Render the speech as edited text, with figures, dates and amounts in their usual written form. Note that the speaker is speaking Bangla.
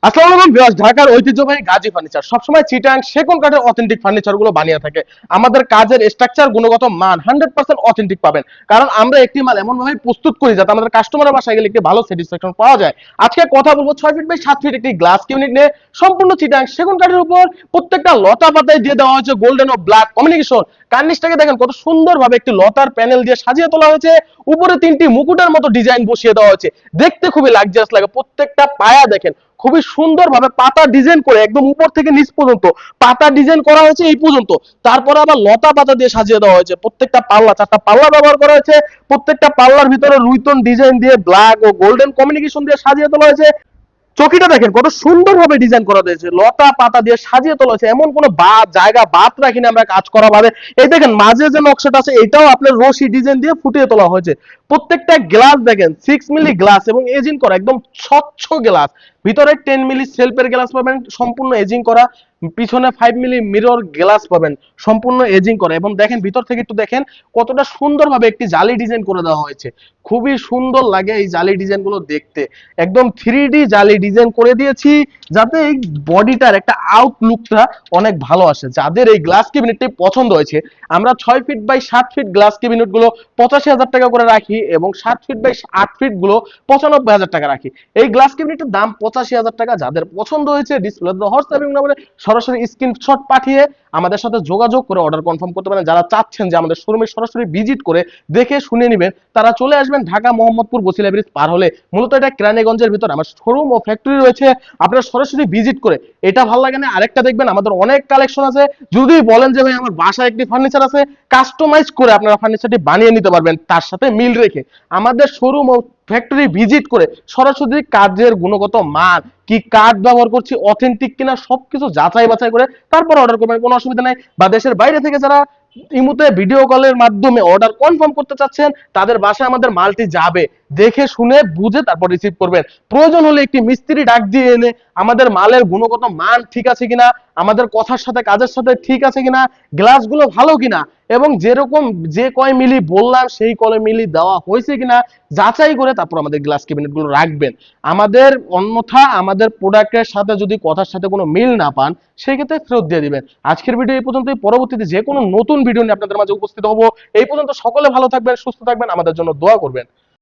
আসসালামু আলাইকুম ভিউয়ার্স, ঢাকার ঐতিহ্যবাহী গাজী ফার্নিচার সবসময় চিটাং সেগুন কাঠের অথেন্টিক ফার্নিচার গুলো বানিয়ে থাকে। আমাদের কাজের স্ট্রাকচার গুণগত মান 100% অথেন্টিক পাবেন, কারণ আমরা একটি মাল এমন ভাবে প্রস্তুত করি যাতে আমাদের কাস্টমারের বাসায় গেলে একটি ভালো স্যাটিসফ্যাকশন পাওয়া যায়। আজকে কথা বলবো 6 ফিট বাই 7 ফিট একটি গ্লাস ইউনিট নিয়ে, সম্পূর্ণ চিটাং সেগুন কাঠের উপর প্রত্যেকটা লতা পাতায় দিয়ে দেওয়া হয়েছে গোল্ডেন ও ব্ল্যাক কমিউনিকেশন। কার্নিশটাকে দেখেন কত সুন্দরভাবে একটি লতার প্যানেল দিয়ে সাজিয়ে তোলা হয়েছে, উপরে তিনটি মুকুটের মতো ডিজাইন বসিয়ে দেওয়া হয়েছে, দেখতে খুবই লাক্সারিয়াস লাগে। প্রত্যেকটা পায়া দেখেন খুবই সুন্দরভাবে পাতা ডিজাইন করে একদম উপর থেকে নিচ পর্যন্ত পাতা ডিজাইন করা হয়েছে এই পর্যন্ত। তারপরে আবার লতা পাতা দিয়ে সাজিয়ে দেওয়া হয়েছে। প্রত্যেকটা পাল্লা, 4টা পাল্লা ব্যবহার করা হয়েছে। প্রত্যেকটা পাল্লার ভিতরে রুইতন ডিজাইন দিয়ে ব্ল্যাক ও গোল্ডেন কমিউনিকেশন দিয়ে সাজিয়ে তোলা হয়েছে। চকিটা দেখেন কত সুন্দরভাবে ডিজাইন করা হয়েছে, লতা পাতা দিয়ে সাজিয়ে তোলা হয়েছে, এমন কোনো জায়গা বাদ রাখিনি আমরা কাজ করা ভাবে। এই দেখেন মাঝে যে নকশাটা আছে এটাও আপনার রশি ডিজাইন দিয়ে ফুটিয়ে তোলা হয়েছে। প্রত্যেকটা গ্লাস দেখেন 6 মিলি গ্লাস এবং এজিং করা, একদম স্বচ্ছ গ্লাস। ভিতরে 10 মিলি সেলফের গ্লাস পাবেন সম্পূর্ণ এজিং করা, পিছনে 5 মিলি মিরর গ্লাস পাবেন সম্পূর্ণ এজিং করা। এবং দেখেন ভিতর থেকে একটু দেখেন কতটা সুন্দরভাবে একটি জালি ডিজাইন করে দেওয়া হয়েছে, খুবই সুন্দর লাগে এই জালি ডিজাইন গুলো দেখতে। একদম 3D জালি ডিজাইন করে দিয়েছি যাতে এই বডিটার একটা আউটলুকটা অনেক ভালো আসে। যাদের এই গ্লাস ক্যাবিনেটটি পছন্দ হয়েছে, আমরা 6 feet by 7 feet glass cabinet গুলো 85,000 টাকা করে রাখি এবং 7 ফিট বাই 8 ফিট গুলো 95,000 টাকা রাখি। এই গ্লাস ক্যাবিনেটের দাম 85,000 টাকা। যাদের পছন্দ হয়েছে ডিসপ্লে হোয়াটসঅ্যাপ নাম্বারে সরাসরি স্ক্রিনশট পাঠিয়ে আমাদের সাথে যোগাযোগ করে অর্ডার কনফার্ম করতে পারেন। যারা চাচ্ছেন যে আমাদের শোরুমে সরাসরি ভিজিট করে দেখে শুনে নেবেন, তারা চলে আসবেন ঢাকা মোহাম্মদপুর বসিলা ব্রিজ পার হলে। মূলত এটা কেরানীগঞ্জের ভিতর আমার শোরুম ও ফ্যাক্টরি রয়েছে, আপনারা সরাসরি ভিজিট করে এটা ভালো লাগে না আরেকটা দেখবেন। আমাদের অনেক কালেকশন আছে। যদি বলেন যে ভাই আমার বাসায় একটি ফার্নিচার আছে, কাস্টমাইজ করে আপনারা ফার্নিচারটি বানিয়ে নিতে পারবেন তার সাথে মিল রেখে। আমাদের শোরুম ও ফ্যাক্টরি ভিজিট করে সরাসরি কাজের গুণগত মান, কি কাঠ ব্যবহার করছি অথেন্টিক কিনা সবকিছু যাচাই বাছাই করে তারপর অর্ডার করবেন, কোনো অসুবিধা নাই। বা দেশের বাইরে থেকে যারা ইমুতে ভিডিও কলের মাধ্যমে অর্ডার কনফার্ম করতে চাচ্ছেন, তাদের বাসায় আমাদের মালটি যাবে, দেখে শুনে বুঝে তারপর রিসিভ করবেন। প্রয়োজন হলে একটি মিস্ত্রি ডাক দিয়ে এনে আমাদের মালের গুণগত মান ঠিক আছে কিনা, আমাদের কথার সাথে কাজের সাথে ঠিক আছে কিনা, গ্লাসগুলো ভালো কিনা এবং যেরকম যে কয় মিলি বললাম সেই কয় মিলি দেওয়া হয়েছে কিনা যাচাই করে তারপর আমাদের গ্লাস ক্যাবিনেট গুলো রাখবেন। আমাদের অন্যথা আমাদের প্রোডাক্টের সাথে যদি কথার সাথে কোনো মিল না পান, সেই ক্ষেত্রে ফেরত দিয়ে দিবেন। আজকের ভিডিও এই পর্যন্তই। পরবর্তীতে যে কোনো নতুন ভিডিও নিয়ে আপনাদের মাঝে উপস্থিত হব। এই পর্যন্ত সকলে ভালো থাকবেন, সুস্থ থাকবেন, আমাদের জন্য দোয়া করবেন।